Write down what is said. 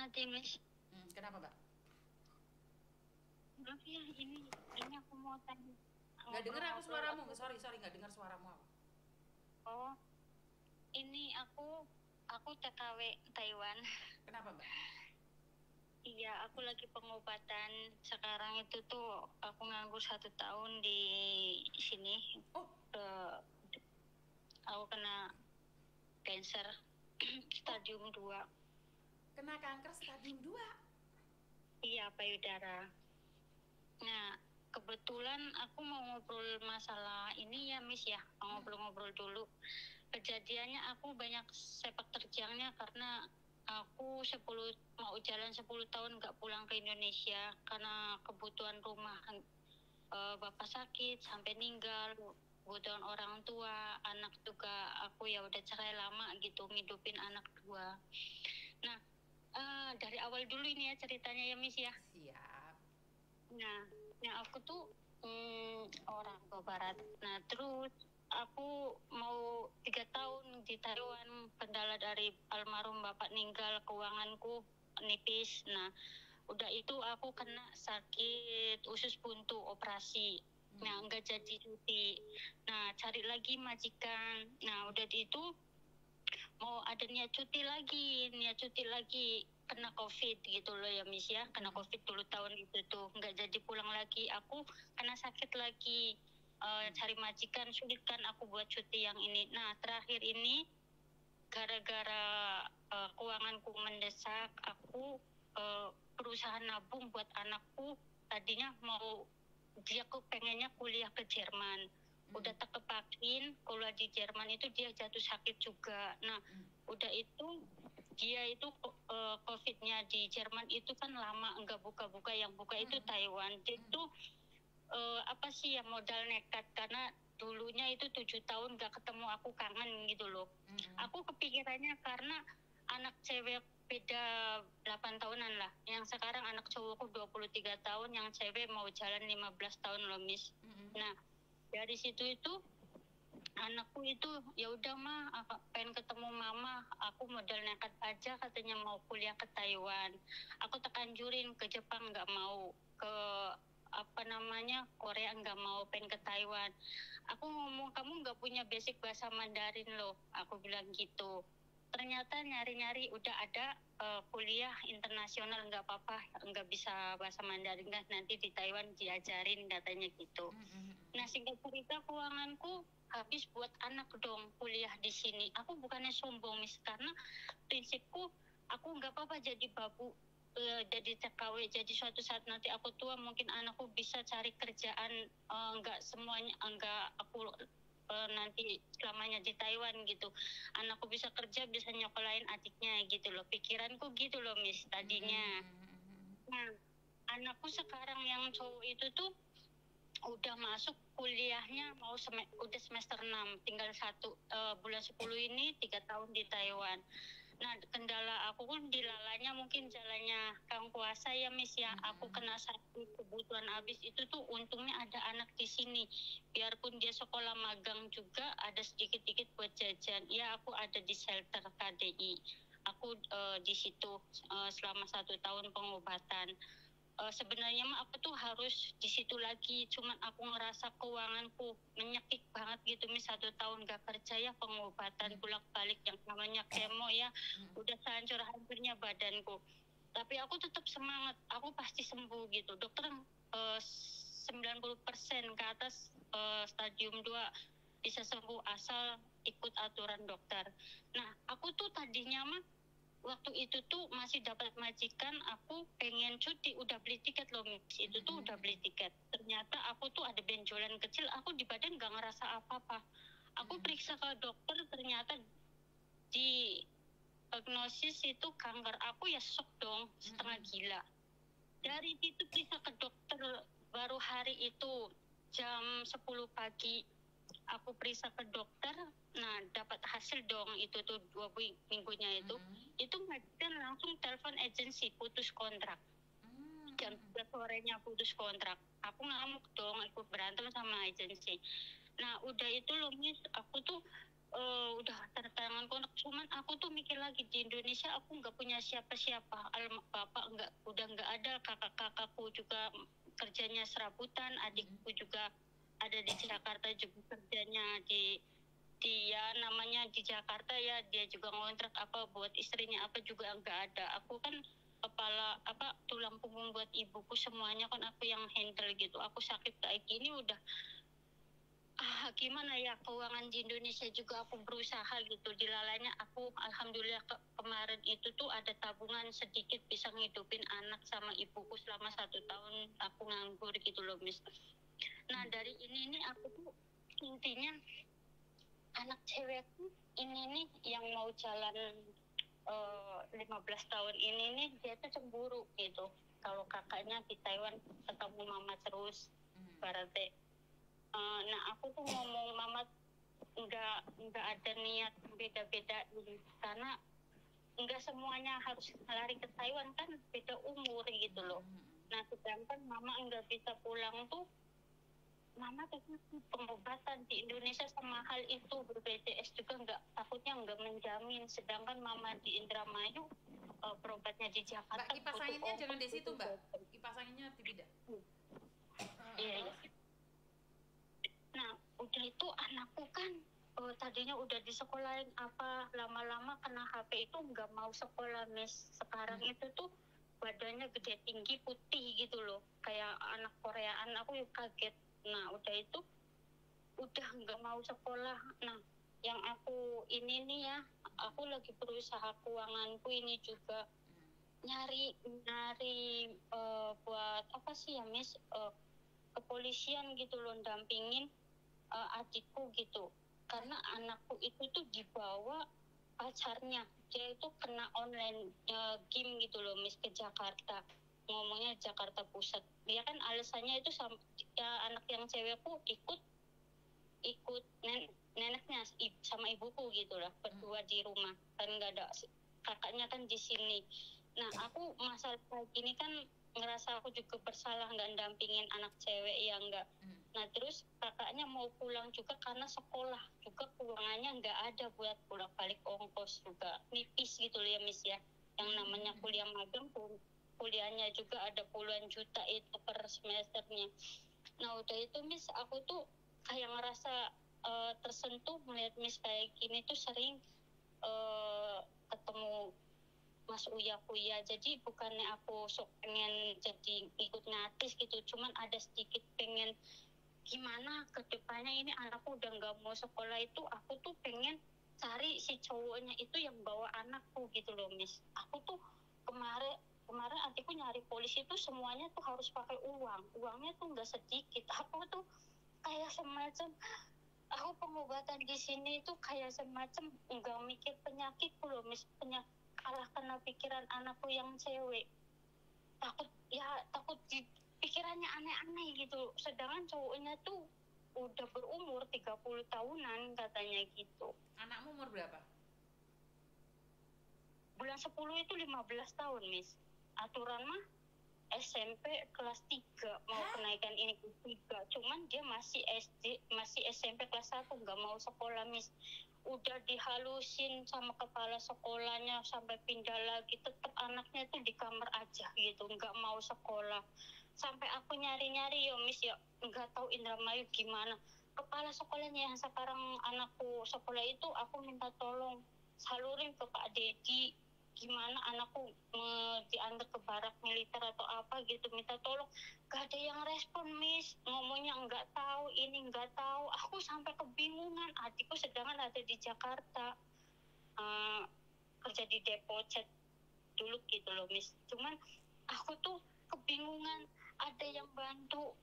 mati, Miss. Kenapa, Mbak? Maaf ya, ini aku mau tanya Nggak dengar aku ngobrol-ngobrol suaramu. aku. Sorry, nggak dengar suaramu aku. Oh, ini aku TKW Taiwan. Kenapa, Mbak? Iya, aku lagi pengobatan. Sekarang itu tuh aku nganggur 1 tahun di sini. Oh, Eh, aku kena cancer oh, stadium 2. kena kanker stadium 2. Iya, payudara. Nah, kebetulan aku mau ngobrol masalah ini ya, Miss ya. Mau ngobrol-ngobrol dulu. Kejadiannya aku banyak sepak terjangnya karena aku mau jalan 10 tahun nggak pulang ke Indonesia karena kebutuhan rumah. Bapak sakit sampai meninggal, kebutuhan orang tua, anak juga aku ya udah cerai lama gitu, ngidupin anak 2. Nah, dari awal dulu ini ya ceritanya ya, Miss ya. Siap. Nah, yang aku tuh orang Jawa Barat. Nah, terus aku mau 3 tahun di Taiwan. Kendala dari almarhum bapak meninggal, keuanganku nipis. Nah, udah itu aku kena sakit usus buntu, operasi. Nah, nggak jadi cuti. Nah, cari lagi majikan. Nah, udah itu mau ada niat cuti lagi kena covid gitu loh ya, Miss ya, kena covid dulu tahun itu tuh nggak jadi pulang lagi, aku kena sakit lagi. Cari majikan sulit kan aku buat cuti yang ini. Nah, terakhir ini gara-gara keuanganku mendesak, aku berusaha nabung buat anakku. Tadinya dia pengennya kuliah ke Jerman, udah terkepakin kuliah di Jerman, itu dia jatuh sakit juga. Nah, udah itu dia itu COVID-nya di Jerman itu kan lama enggak buka-buka, yang buka itu Taiwan. Itu apa sih ya, modal nekat karena dulunya itu 7 tahun gak ketemu, aku kangen gitu loh. Aku kepikirannya karena anak cewek beda 8 tahunan lah. Yang sekarang anak cowokku 23 tahun, yang cewek mau jalan 15 tahun loh, Miss. Nah, dari situ itu anakku itu ya udah mah, pengen ketemu mama, aku modal nekat aja katanya mau kuliah ke Taiwan. Aku tekanjurin ke Jepang nggak mau, ke apa namanya Korea nggak mau, pengen ke Taiwan. Aku ngomong kamu nggak punya basic bahasa Mandarin loh, aku bilang gitu. Ternyata nyari-nyari udah ada kuliah internasional, nggak apa-apa, nggak bisa bahasa Mandarin kan nanti di Taiwan diajarin katanya gitu. Nah, singkat cerita keuanganku habis buat anak dong kuliah di sini. Aku bukannya sombong, Miss, karena prinsipku aku nggak apa-apa jadi babu, jadi TKW, jadi suatu saat nanti aku tua mungkin anakku bisa cari kerjaan, nggak semuanya, nggak aku nanti selamanya di Taiwan gitu. Anakku bisa kerja, bisa nyokolain adiknya gitu loh. Pikiranku gitu loh, Miss, tadinya. Nah, anakku sekarang yang cowok itu tuh udah masuk kuliahnya, udah semester 6, tinggal bulan 10 ini 3 tahun di Taiwan. Nah, kendala aku kan dilalanya mungkin jalannya Kang Kuasa ya, Miss ya. Aku kena sakit, kebutuhan habis itu tuh untungnya ada anak di sini. Biarpun dia sekolah magang juga ada sedikit-sedikit buat jajan. Ya, aku ada di shelter KDI. Aku di situ selama 1 tahun pengobatan. Sebenarnya mah aku tuh harus di situ lagi, cuman aku ngerasa keuanganku menyekik banget gitu, Mis. 1 tahun gak kerja ya, pengobatan bolak-balik yang namanya kemo ya, udah sehancur-hancurnya badanku. Tapi aku tetap semangat, aku pasti sembuh gitu. Dokter 90% ke atas stadium 2 bisa sembuh asal ikut aturan dokter. Nah, aku tuh tadinya mah waktu itu tuh masih dapat majikan, aku pengen cuti, udah beli tiket loh, Miss. Itu tuh udah beli tiket. Ternyata aku tuh ada benjolan kecil, aku di badan gak ngerasa apa-apa. Aku periksa ke dokter, ternyata di diagnosis itu kanker. Aku ya shock dong, setengah gila. Dari situ periksa ke dokter, baru hari itu jam 10 pagi aku periksa ke dokter. Nah, dapat hasil dong itu tuh 2 minggunya itu majikan langsung telepon agensi putus kontrak. Jam 3 sorenya putus kontrak. Aku ngamuk dong, ikut berantem sama agensi. Nah, udah itu loh, Miss, aku tuh udah tanda tangan kontrak, cuman aku tuh mikir lagi di Indonesia aku nggak punya siapa-siapa, bapak udah nggak ada, kakak-kakakku juga kerjanya serabutan, adikku juga ada di Jakarta juga kerjanya dia namanya di Jakarta ya, dia juga ngontrak apa buat istrinya apa juga nggak ada. Aku kan kepala apa tulang punggung buat ibuku, semuanya kan aku yang handle gitu. Aku sakit kayak gini udah gimana ya, keuangan di Indonesia juga aku berusaha gitu, dilalanya aku alhamdulillah kemarin itu tuh ada tabungan sedikit bisa ngidupin anak sama ibuku selama 1 tahun aku nganggur gitu loh, Miss. Nah dari ini nih aku tuh intinya anak cewekku ini nih yang mau jalan 15 tahun ini nih, dia tuh cemburu gitu kalau kakaknya di Taiwan ketemu mama terus, berarti nah aku tuh ngomong mama nggak ada niat beda-beda karena nggak semuanya harus lari ke Taiwan, kan beda umur gitu loh. Nah sedangkan mama nggak bisa pulang tuh, mama tuh pengobatan di Indonesia sama hal itu, BPJS juga nggak, takutnya nggak menjamin, sedangkan mama di Indramayu berobatnya di Jakarta. Mbak, kipas anginnya jangan di situ, Mbak. Kipas anginnya tidak. Iya. Nah udah itu anakku kan tadinya udah disekolahin apa, lama-lama kena HP itu nggak mau sekolah, Miss. Sekarang itu tuh badannya gede tinggi putih gitu loh, kayak anak Koreaan, aku kaget. Nah udah itu udah nggak mau sekolah. Nah yang aku ini nih ya, aku lagi berusaha keuanganku ini juga nyari buat apa sih ya, Miss, kepolisian gitu loh, dampingin adikku gitu, karena anakku itu tuh dibawa pacarnya, dia itu kena online game gitu loh, Miss, ke Jakarta, ngomongnya Jakarta Pusat. Dia kan alasannya itu ya, anak yang cewekku ikut neneknya sama ibuku gitu lah, berdua di rumah kan, nggak ada kakaknya kan di sini. Nah aku masalah kayak gini kan ngerasa aku juga bersalah nggak dampingin anak cewek ya, nggak. Nah terus kakaknya mau pulang juga karena sekolah juga keuangannya nggak ada buat pulang balik, ongkos juga nipis gitu loh ya, Miss ya. Yang namanya kuliah magang pun kuliahnya juga ada puluhan juta itu per semesternya. Nah udah itu, Miss, aku tuh kayak ngerasa tersentuh melihat Miss kayak gini tuh, sering ketemu Mas Uya, jadi bukannya aku sok pengen jadi ikut ngatis gitu, cuman ada sedikit pengen gimana ke depannya ini anakku udah nggak mau sekolah itu, aku tuh pengen cari si cowoknya itu yang bawa anakku gitu loh, Miss. Aku tuh kemarin adikku nyari polisi tuh semuanya tuh harus pakai uangnya tuh nggak sedikit. Aku tuh kayak semacam aku pengobatan di sini tuh kayak semacam nggak mikir penyakit loh, Miss, kalah kena pikiran anakku yang cewek, takut di pikirannya aneh-aneh gitu, sedangkan cowoknya tuh udah berumur 30 tahunan katanya gitu. Anakmu umur berapa? Bulan 10 itu 15 tahun, Miss. Aturan mah SMP kelas 3 mau kenaikan ini ke 3, cuman dia masih SMP kelas 1, nggak mau sekolah, Miss. Udah dihalusin sama kepala sekolahnya sampai pindah lagi, tetap anaknya tuh di kamar aja gitu, nggak mau sekolah. Sampai aku nyari-nyari ya, Miss ya, nggak tahu Indramayu gimana. Kepala sekolahnya yang sekarang anakku sekolah itu aku minta tolong salurin ke Pak Dedi, gimana anakku diantar ke barak militer atau apa gitu, minta tolong. Gak ada yang respon, Miss, ngomongnya nggak tahu ini nggak tahu. Aku sampai kebingungan, adikku sedangkan ada di Jakarta, kerja di depo cat dulu gitu loh, Miss. Cuman aku tuh kebingungan, ada yang bantu